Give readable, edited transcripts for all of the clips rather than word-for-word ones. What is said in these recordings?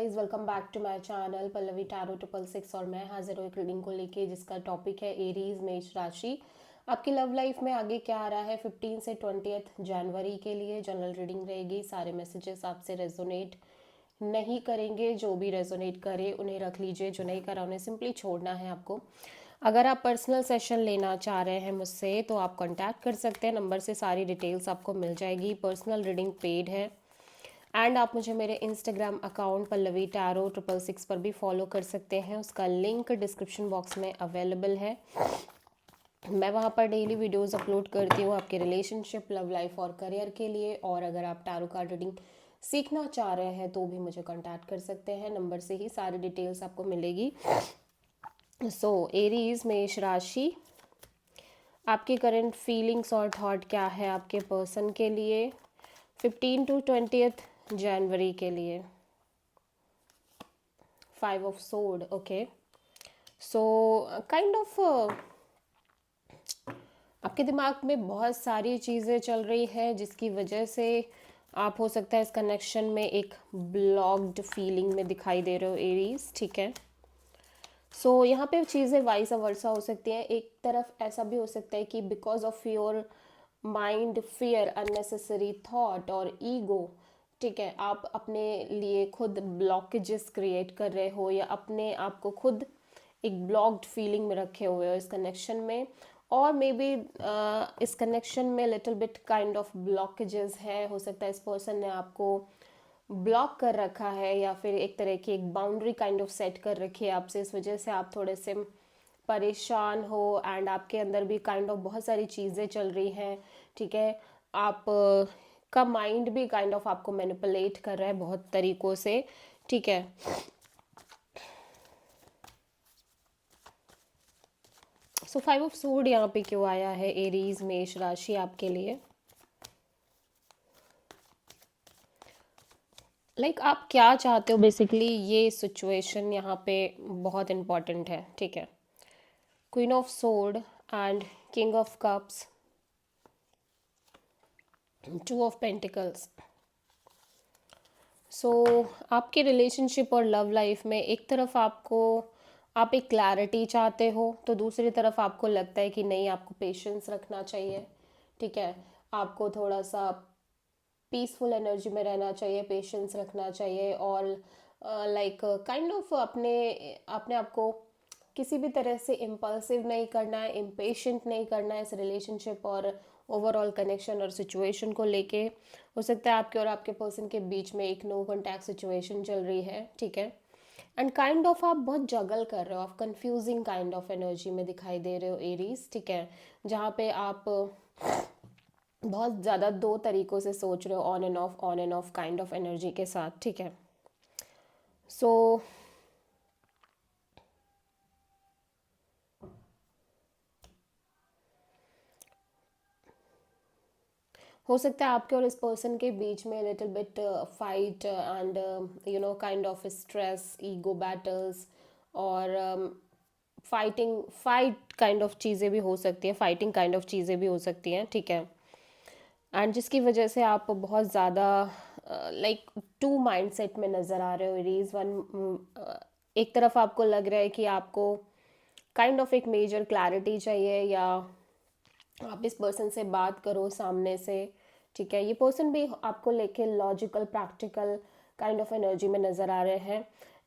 Guys, welcome back to my channel Pallavi tarot 666 और मैं हाजिर हूँ एक रीडिंग को लेके जिसका टॉपिक है एरीज मेष राशि। आपकी लव लाइफ में आगे क्या आ रहा है 15 से 20 जनवरी के लिए जनरल रीडिंग रहेगी। सारे मैसेजेस आपसे रेजोनेट नहीं करेंगे, जो भी रेजोनेट करे उन्हें रख लीजिए, जो नहीं करा उन्हें सिंपली छोड़ना है आपको। अगर आप पर्सनल सेशन लेना चाह रहे हैं मुझसे तो आप कांटेक्ट कर सकते हैं, नंबर से सारी डिटेल्स आपको मिल जाएगी। पर्सनल रीडिंग पेड है एंड आप मुझे मेरे इंस्टाग्राम अकाउंट पल्लवी टैरो 666 पर भी फॉलो कर सकते हैं, उसका लिंक डिस्क्रिप्शन बॉक्स में अवेलेबल है। मैं वहाँ पर डेली वीडियोस अपलोड करती हूँ आपके रिलेशनशिप, लव लाइफ और करियर के लिए। और अगर आप टैरो कार्ड रीडिंग सीखना चाह रहे हैं तो भी मुझे कांटेक्ट कर सकते हैं, नंबर से ही सारी डिटेल्स आपको मिलेगी। सो एरीज मेष राशि, आपकी करंट फीलिंग्स और थॉट क्या है आपके पर्सन के लिए 15 to 20 जनवरी के लिए। 5 of sword, okay. So kind of आपके दिमाग में बहुत सारी चीज़ें चल रही है जिसकी वजह से आप हो सकता है इस कनेक्शन में एक ब्लॉक्ड फीलिंग में दिखाई दे रहे हो एरीज, ठीक है। सो यहाँ पे चीज़ें वाइस वर्सा हो सकती हैं। एक तरफ ऐसा भी हो सकता है कि because of your mind fear, unnecessary thought और ईगो, ठीक है, आप अपने लिए खुद ब्लॉकेजेस क्रिएट कर रहे हो या अपने आप को खुद एक ब्लॉक्ड फीलिंग में रखे हुए हो इस कनेक्शन में। और मे बी इस कनेक्शन में little bit kind of blockages है। हो सकता है इस पर्सन ने आपको ब्लॉक कर रखा है या फिर एक तरह की एक बाउंड्री काइंड ऑफ सेट कर रखी है आपसे, इस वजह से आप थोड़े से परेशान हो एंड आपके अंदर भी काइंड ऑफ बहुत सारी चीज़ें चल रही हैं, ठीक है। आप का माइंड भी काइंड ऑफ आपको मैनिपुलेट कर रहा है बहुत तरीक़ों से, ठीक है। सो 5 ऑफ सोर्ड यहाँ पे क्यों आया है एरीज मेष राशि आपके लिए? आप क्या चाहते हो बेसिकली, ये सिचुएशन यहाँ पे बहुत इम्पॉर्टेंट है, ठीक है। Queen of sword and king of cups, 2 of pentacles. So आपके रिलेशनशिप और लव लाइफ में एक तरफ आप एक क्लैरिटी चाहते हो तो दूसरी तरफ आपको लगता है कि नहीं, आपको पेशेंस रखना चाहिए, ठीक है। आपको थोड़ा सा पीसफुल एनर्जी में रहना चाहिए, पेशेंस रखना चाहिए और काइंड ऑफ अपने अपने आप को किसी भी तरह से इम्पल्सिव नहीं करना है, इम्पेशेंट नहीं करना है इस रिलेशनशिप और ओवरऑल कनेक्शन और सिचुएशन को लेके। हो सकता है आपके और आपके पर्सन के बीच में एक नो कॉन्टैक्ट सिचुएशन चल रही है, ठीक है। एंड काइंड ऑफ आप बहुत जगल कर रहे हो, आप कंफ्यूजिंग काइंड ऑफ एनर्जी में दिखाई दे रहे हो एरीज, ठीक है। जहाँ पे आप बहुत ज़्यादा दो तरीक़ों से सोच रहे हो, on end of kind of energy के साथ, ठीक है। सो हो सकता है आपके और इस पर्सन के बीच में little bit fight and kind of stress, ego battles और फाइट काइंड ऑफ चीज़ें भी हो सकती हैं, फाइटिंग काइंड ऑफ चीज़ें भी हो सकती हैं, ठीक है। एंड जिसकी वजह से आप बहुत ज़्यादा टू माइंडसेट में नज़र आ रहे हो एरीज वन। एक तरफ आपको लग रहा है कि आपको काइंड ऑफ एक मेजर क्लैरिटी चाहिए या आप इस पर्सन से बात करो सामने से, ठीक है। ये पर्सन भी आपको लेके logical practical kind of energy में नज़र आ रहे हैं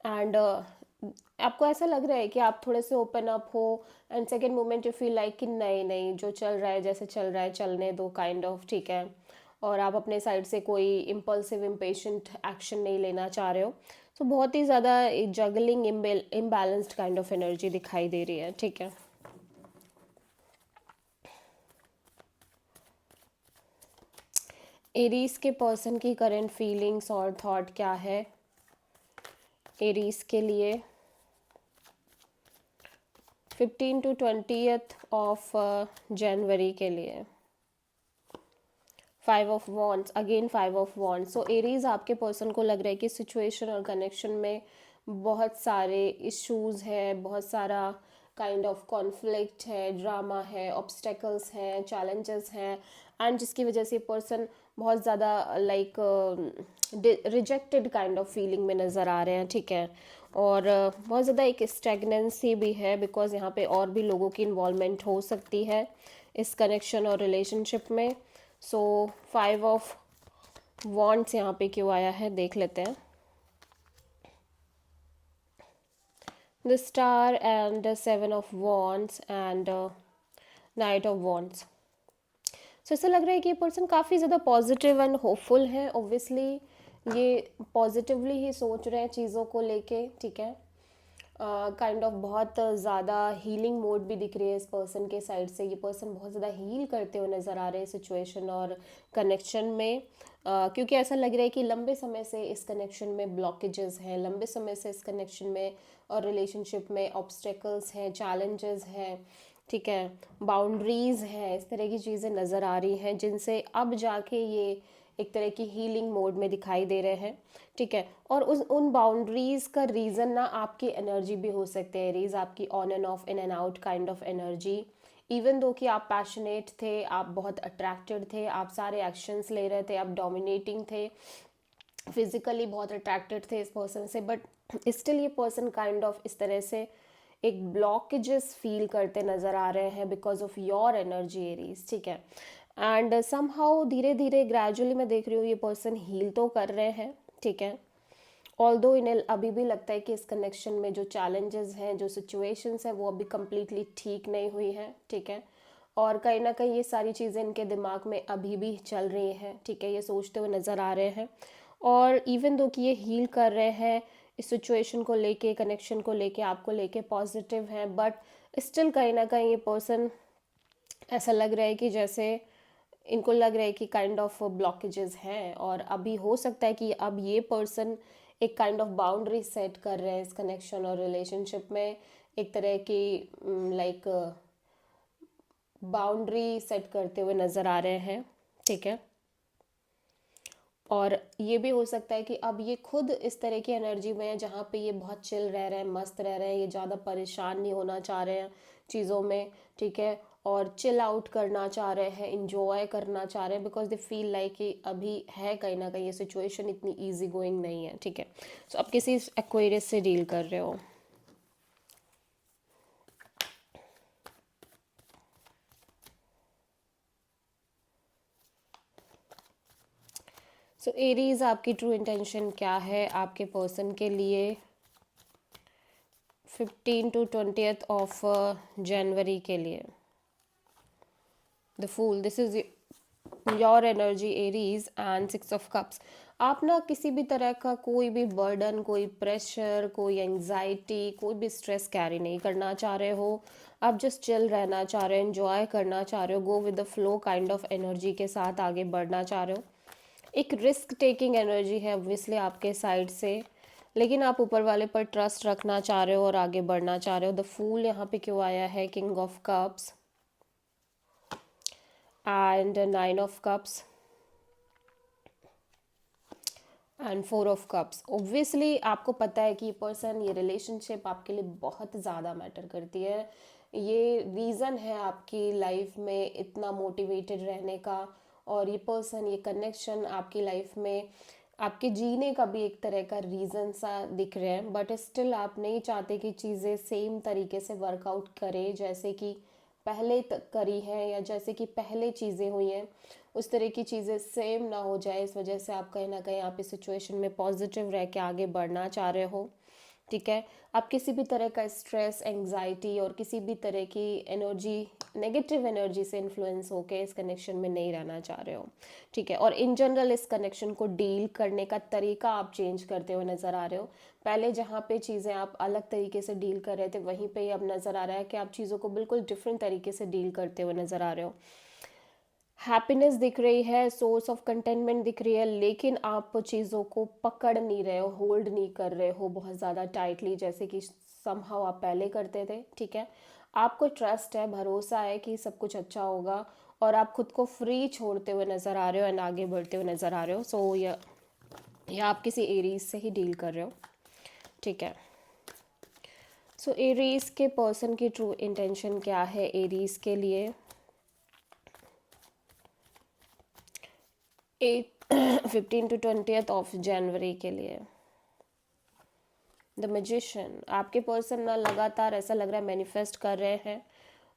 एंड आपको ऐसा लग रहा है कि आप थोड़े से ओपन अप हो and second moment you feel like कि नहीं नहीं, जो चल रहा है जैसे चल रहा है चलने दो काइंड ऑफ, ठीक है। और आप अपने साइड से कोई इम्पल्सिव इम्पेशेंट एक्शन नहीं लेना चाह रहे हो। तो बहुत ही ज़्यादा juggling imbalanced kind of energy दिखाई दे रही है, ठीक है। एरीज के पर्सन की करंट फीलिंग्स और थॉट क्या है एरीज के लिए 15 to 20 ऑफ जनवरी के लिए। 5 of wands, again 5 of wands. So Aries आपके पर्सन को लग रहा है कि सिचुएशन और कनेक्शन में बहुत सारे इश्यूज है, बहुत सारा काइंड ऑफ कॉन्फ्लिक्ट है, ड्रामा है, ऑब्स्टेकल्स हैं, चैलेंजेस हैं एंड जिसकी वजह से पर्सन बहुत ज़्यादा रिजेक्टेड काइंड ऑफ फीलिंग में नज़र आ रहे हैं, ठीक है। और बहुत ज़्यादा एक स्टेगनेंसी भी है, बिकॉज यहाँ पे और भी लोगों की इन्वॉल्वमेंट हो सकती है इस कनेक्शन और रिलेशनशिप में। सो 5 ऑफ वॉन्ट्स यहाँ पे क्यों आया है देख लेते हैं। The star and 7 of wands and knight of wands. So ऐसा लग रहा है कि ये पर्सन काफ़ी ज़्यादा पॉजिटिव एंड होपफुल है। ऑब्वियसली ये पॉजिटिवली ही सोच रहे हैं चीज़ों को लेके, ठीक है। काइंड ऑफ बहुत ज़्यादा हीलिंग मोड भी दिख रही है इस पर्सन के साइड से। ये पर्सन बहुत ज़्यादा हील करते हुए नज़र आ रहे हैं सिचुएशन और कनेक्शन में, क्योंकि ऐसा लग रहा है कि लंबे समय से इस कनेक्शन में ब्लॉकेजेस हैं, लंबे समय से इस कनेक्शन में और रिलेशनशिप में ऑब्स्टेकल्स हैं, चैलेंजेस हैं, ठीक है, बाउंड्रीज़ हैं, इस तरह की चीज़ें नज़र आ रही हैं जिनसे अब जाके ये एक तरह की हीलिंग मोड में दिखाई दे रहे हैं, ठीक है। और उन बाउंड्रीज़ का रीज़न ना आपकी एनर्जी भी हो सकते हैं एरीज, आपकी on end of, in and out kind of energy. Even though कि आप पैशनेट थे, आप बहुत अट्रैक्टेड थे, आप सारे एक्शंस ले रहे थे, आप डोमिनेटिंग थे, फिजिकली बहुत अट्रैक्टेड थे इस पर्सन से, बट स्टिल ये पर्सन काइंड ऑफ इस तरह से एक ब्लॉकेजेस फील करते नज़र आ रहे हैं because of your energy Aries, ठीक है। एंड समहाउ धीरे धीरे ग्रेजुअली मैं देख रही हूँ ये पर्सन हील तो कर रहे हैं, ठीक है। ऑल्दो इन्हें अभी भी लगता है कि इस कनेक्शन में जो चैलेंजेस हैं, जो सिचुएशंस हैं, वो अभी कम्प्लीटली ठीक नहीं हुई हैं, ठीक है। और कहीं ना कहीं ये सारी चीज़ें इनके दिमाग में अभी भी चल रही हैं, ठीक है, ये सोचते हुए नज़र आ रहे हैं। और इवन दो कि ये हील कर रहे हैं इस सिचुएशन को लेके, कनेक्शन को लेके, आपको लेके पॉजिटिव हैं, बट स्टिल कहीं ना कहीं ये पर्सन ऐसा लग रहा है कि जैसे इनको लग रहा है कि काइंड ऑफ ब्लॉकेजेस हैं। और अभी हो सकता है कि अब ये पर्सन एक काइंड ऑफ बाउंड्री सेट कर रहे हैं इस कनेक्शन और रिलेशनशिप में, एक तरह की लाइक बाउंड्री सेट करते हुए नज़र आ रहे हैं, ठीक है। और ये भी हो सकता है कि अब ये खुद इस तरह की एनर्जी में है जहाँ पे ये बहुत चिल रह रहे हैं, मस्त रह रहे हैं, ये ज़्यादा परेशान नहीं होना चाह रहे हैं चीज़ों में, ठीक है। और चिल आउट करना चाह रहे हैं, इंजॉय करना चाह रहे हैं, बिकॉज दे फील लाइक कि अभी है कहीं ना कहीं ये सिचुएशन इतनी ईजी गोइंग नहीं है, ठीक है। सो अब किसी एक्वेरियस से डील कर रहे हो। सो एरीज, आपकी ट्रू इंटेंशन क्या है आपके पर्सन के लिए 15 to 20 ऑफ जनवरी के लिए। The fool, this is your energy Aries and 6 of cups. आप ना किसी भी तरह का कोई भी बर्डन, कोई प्रेशर, कोई एंजाइटी, कोई भी स्ट्रेस कैरी नहीं करना चाह रहे हो। आप जस्ट चिल रहना चाह रहे हो, एंजॉय करना चाह रहे हो, go with the flow kind of energy के साथ आगे बढ़ना चाह रहे हो। एक रिस्क टेकिंग एनर्जी है ऑब्वियसली आपके साइड से, लेकिन आप ऊपर वाले पर ट्रस्ट रखना चाह रहे हो और आगे बढ़ना चाह रहे हो। द फूल यहाँ पे क्यों आया है? King of cups and 9 of cups and 4 of cups. Obviously आपको पता है कि ये पर्सन, ये रिलेशनशिप आपके लिए बहुत ज़्यादा मैटर करती है। ये रीज़न है आपकी लाइफ में इतना मोटिवेटेड रहने का, और ये पर्सन, ये कनेक्शन आपकी लाइफ में आपके जीने का भी एक तरह का रीज़न सा दिख रहे हैं। बट स्टिल आप नहीं चाहते कि चीज़ें सेम तरीके से वर्कआउट करें जैसे कि पहले तक करी है, या जैसे कि पहले चीज़ें हुई हैं उस तरह की चीज़ें सेम ना हो जाए। इस वजह से आप कहीं ना कहीं आप इस सिचुएशन में पॉजिटिव रह के आगे बढ़ना चाह रहे हो, ठीक है। आप किसी भी तरह का स्ट्रेस, एंग्जाइटी और किसी भी तरह की एनर्जी, नेगेटिव एनर्जी से इन्फ्लुएंस होके इस कनेक्शन में नहीं रहना चाह रहे हो, ठीक है। और इन जनरल इस कनेक्शन को डील करने का तरीका आप चेंज करते हुए नज़र आ रहे हो। पहले जहाँ पे चीज़ें आप अलग तरीके से डील कर रहे थे, वहीं पे ही अब नज़र आ रहा है कि आप चीज़ों को बिल्कुल डिफरेंट तरीके से डील करते हुए नज़र आ रहे हो। हैप्पीनेस दिख रही है, सोर्स ऑफ कंटेनमेंट दिख रही है, लेकिन आप चीज़ों को पकड़ नहीं रहे हो, होल्ड नहीं कर रहे हो बहुत ज़्यादा टाइटली जैसे कि समहाउ आप पहले करते थे, ठीक है। आपको ट्रस्ट है, भरोसा है कि सब कुछ अच्छा होगा, और आप खुद को फ्री छोड़ते हुए नज़र आ रहे हो एंड आगे बढ़ते हुए नज़र आ रहे हो। सो या आप किसी एरीज से ही डील कर रहे हो, ठीक है। सो एरीज के पर्सन की ट्रू इंटेंशन क्या है एरीज के लिए? 15 to 20th ऑफ जनवरी के लिए। द मैजिशियन, आपके पर्सन ना लगातार ऐसा लग रहा है मैनिफेस्ट कर रहे हैं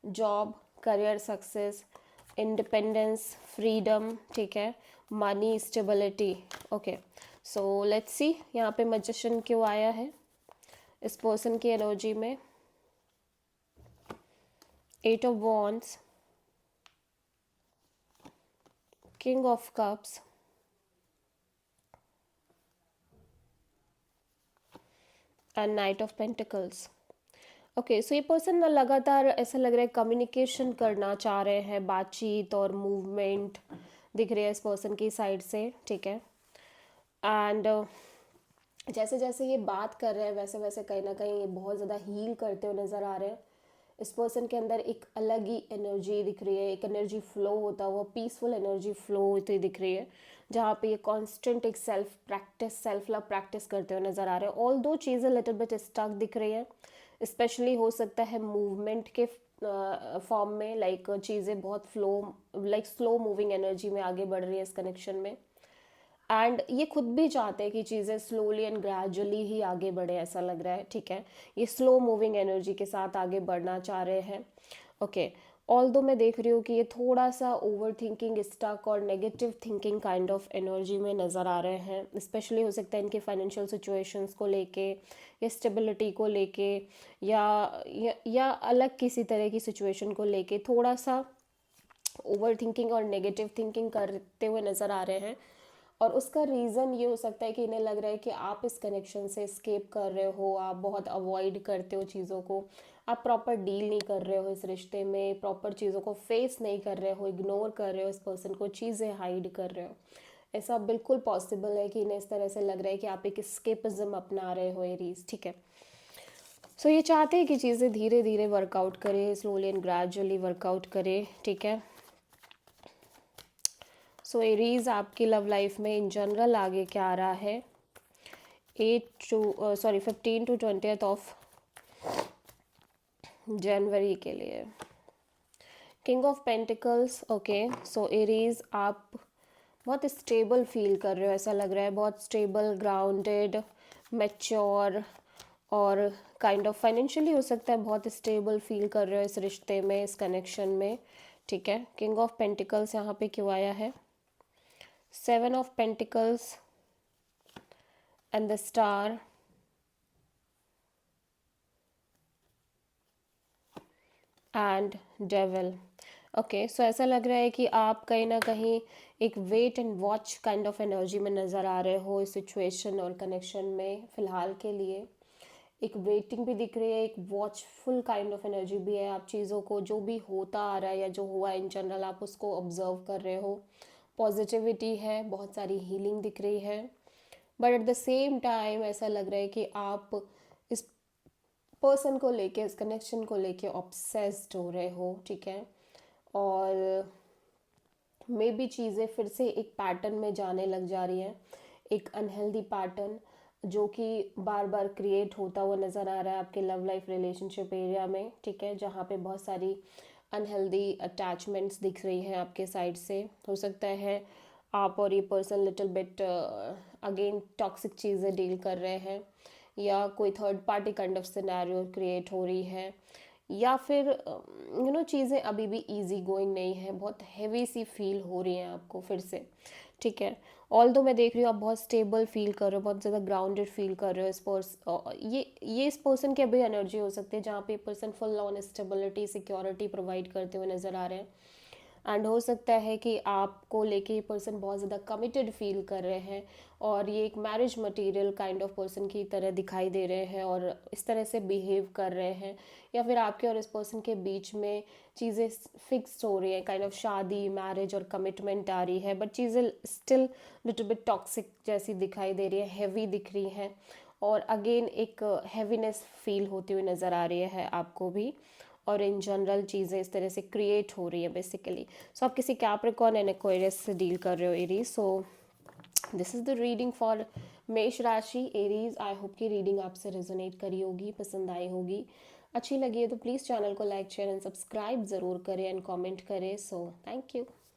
job, career success, independence, freedom, ठीक है, money, stability. Okay, so let's see यहाँ पे मैजिशियन क्यों आया है इस पर्सन की एनर्जी में। 8 of wands, king of cups, and knight of pentacles. Okay, so ये पर्सन ना लगातार ऐसा लग रहा है कम्युनिकेशन करना चाह रहे हैं, बातचीत और मूवमेंट दिख रही है इस पर्सन की साइड से, ठीक है। एंड जैसे जैसे ये बात कर रहे हैं वैसे वैसे कहीं ना कहीं ये बहुत ज़्यादा हील करते हुए नज़र आ रहे हैं। इस पर्सन के अंदर एक अलग ही एनर्जी दिख रही है, एक एनर्जी फ्लो होता हुआ, पीसफुल एनर्जी फ्लो होती दिख रही है, जहाँ पे ये कांस्टेंट एक सेल्फ लव प्रैक्टिस करते हुए नज़र आ रहे हैं। ऑल दो चीज़ें लिटिल बिट स्टक दिख रही है, स्पेशली हो सकता है मूवमेंट के फॉर्म में, लाइक चीज़ें बहुत flow, like slow moving energy में आगे बढ़ रही है इस कनेक्शन में। एंड ये खुद भी चाहते हैं कि चीज़ें स्लोली एंड ग्रेजुअली ही आगे बढ़े, ऐसा लग रहा है, ठीक है। ये स्लो मूविंग एनर्जी के साथ आगे बढ़ना चाह रहे हैं। ओके, ऑल दो मैं देख रही हूँ कि ये थोड़ा सा ओवर थिंकिंग, स्टक और negative thinking kind of energy में नज़र आ रहे हैं। स्पेशली हो सकता है इनके फाइनेंशियल सिचुएशंस को लेके या स्टेबिलिटी को लेके या अलग किसी तरह की सिचुएशन को लेके थोड़ा सा ओवर थिंकिंग और नेगेटिव थिंकिंग करते हुए नज़र आ रहे हैं। और उसका रीज़न ये हो सकता है कि इन्हें लग रहा है कि आप इस कनेक्शन से स्केप कर रहे हो, आप बहुत अवॉइड करते हो चीज़ों को, आप प्रॉपर डील नहीं कर रहे हो इस रिश्ते में, प्रॉपर चीज़ों को फेस नहीं कर रहे हो, इग्नोर कर रहे हो इस पर्सन को, चीज़ें हाइड कर रहे हो। ऐसा बिल्कुल पॉसिबल है कि इन्हें इस तरह से लग रहा है कि आप एक स्केपिज्म अपना रहे हो एरीज, ठीक है। सो ये चाहते हैं कि चीज़ें धीरे धीरे वर्कआउट करें, स्लोली एंड ग्रेजुअली वर्कआउट करें, ठीक है। सो एरीज आपकी लव लाइफ में इन जनरल आगे क्या आ रहा है 15 to 20th ऑफ जनवरी के लिए। King of pentacles, okay, so Aries आप बहुत स्टेबल फील कर रहे हो, ऐसा लग रहा है, बहुत स्टेबल, ग्राउंडेड, मैच्योर और काइंड ऑफ फाइनेंशियली हो सकता है बहुत स्टेबल फील कर रहे हो इस रिश्ते में, इस कनेक्शन में, ठीक है। किंग ऑफ पेंटिकल्स यहाँ पे क्यों आया है? 7 of Pentacles and the Star and Devil। Okay, so ऐसा लग रहा है कि आप कहीं ना कहीं एक wait and watch kind of energy में नज़र आ रहे हो इस सिचुएशन और कनेक्शन में फ़िलहाल के लिए। एक वेटिंग भी दिख रही है, एक वॉचफुल काइंड ऑफ एनर्जी भी है। आप चीज़ों को, जो भी होता आ रहा है या जो हुआ इन जनरल, आप उसको ऑब्जर्व कर रहे हो। पॉजिटिविटी है, बहुत सारी हीलिंग दिख रही है, but at the same time ऐसा लग रहा है कि आप इस पर्सन को लेके, इस कनेक्शन को लेके ऑब्सेस्ड हो रहे हो, ठीक है। और मे बी चीज़ें फिर से एक पैटर्न में जाने लग जा रही हैं, एक अनहेल्दी पैटर्न जो कि बार बार क्रिएट होता हुआ नज़र आ रहा है आपके लव लाइफ रिलेशनशिप एरिया में, ठीक है, जहाँ पे बहुत सारी अनहेल्दी अटैचमेंट्स दिख रही हैं आपके साइड से। हो सकता है आप और ये person little bit again toxic चीज़ें डील कर रहे हैं, या कोई third party kind of scenario create हो रही है, या फिर चीज़ें अभी भी इजी गोइंग नहीं है, बहुत हैवी सी फील हो रही हैं आपको फिर से, ठीक है। ऑल दो मैं देख रही हूँ आप बहुत स्टेबल फील कर रहे हो, बहुत ज़्यादा ग्राउंडेड फील कर रहे हो इस ये इस पर्सन की अभी एनर्जी हो सकती है जहाँ पे person full on stability, security provide करते हुए नज़र आ रहे हैं। एंड हो सकता है कि आपको लेके ये पर्सन बहुत ज़्यादा कमिटेड फील कर रहे हैं और ये एक marriage material kind of person की तरह दिखाई दे रहे हैं और इस तरह से बिहेव कर रहे हैं, या फिर आपके और इस पर्सन के बीच में चीज़ें फिक्स्ड हो रही हैं, काइंड ऑफ शादी, मैरिज और कमिटमेंट आ रही है, बट चीज़ें स्टिल लिटिल बिट टॉक्सिक जैसी दिखाई दे रही है, हैवी दिख रही हैं, और अगेन एक हैवीनेस फील होती हुई नज़र आ रही है आपको भी, और इन जनरल चीज़ें इस तरह से क्रिएट हो रही है बेसिकली। सो आप किसी कैप्रिकॉर्न एंड एक्वेरियस से डील कर रहे हो Aries. So this is the reading for मेष राशि एरीज। आई होप कि रीडिंग आपसे रेजोनेट करी होगी, पसंद आई होगी, अच्छी लगी है तो प्लीज़ चैनल को लाइक, शेयर एंड सब्सक्राइब ज़रूर करें एंड कमेंट करें। So thank you.